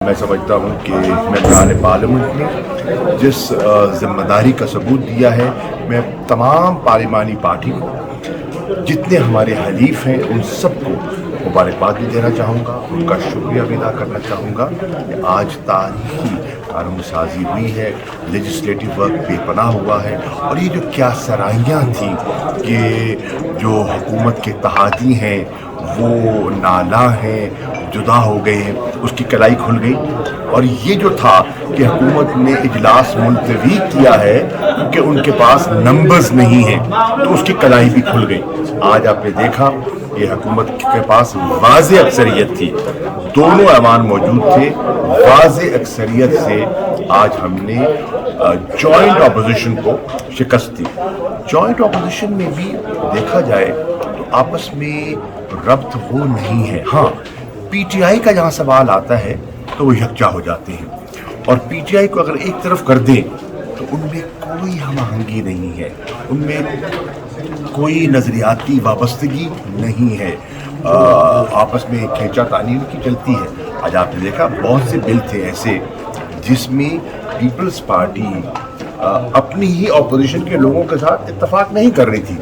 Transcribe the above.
मैं समझता हूँ कि मेंबरान पार्लियामेंट ने जिस जिम्मेदारी का सबूत दिया है, मैं तमाम पार्लिमानी पार्टी को, जितने हमारे हलीफ हैं, उन सबको मुबारकबाद भी देना चाहूँगा, उनका शुक्रिया भी अदा करना चाहूँगा कि आज तारीखी कानून साजी हुई है, लेजिस्लेटिव वर्क बेपनाह हुआ है। और ये जो क्या सराहियाँ थी कि जो हुकूमत के तहाती हैं वो नाला हैं, जुदा हो गए हैं, उसकी कलाई खुल गई। और ये जो था कि हुकूमत ने इजलास मुलतवी किया है क्योंकि उनके पास नंबर्स नहीं हैं, तो उसकी कलाई भी खुल गई। आज आपने देखा कि हुकूमत के पास वाज़े अक्सरियत थी, दोनों ऐवान मौजूद थे, वाज़े अक्सरियत से आज हमने जॉइंट अपोजिशन को शिकस्त दी। जॉइंट अपोजिशन में भी देखा जाए तो आपस में रब्त वो नहीं है। हाँ, पीटीआई का जहाँ सवाल आता है तो वो यकजा हो जाते हैं, और पीटीआई को अगर एक तरफ कर दें तो उनमें कोई हम आहंगी नहीं है, उनमें कोई नज़रियाती वाबस्तगी नहीं है, आपस में खींचातानी उनकी चलती है। आज आपने देखा बहुत से बिल थे ऐसे जिसमें पीपल्स पार्टी अपनी ही अपोजिशन के लोगों के साथ इत्तफाक नहीं कर रही थी।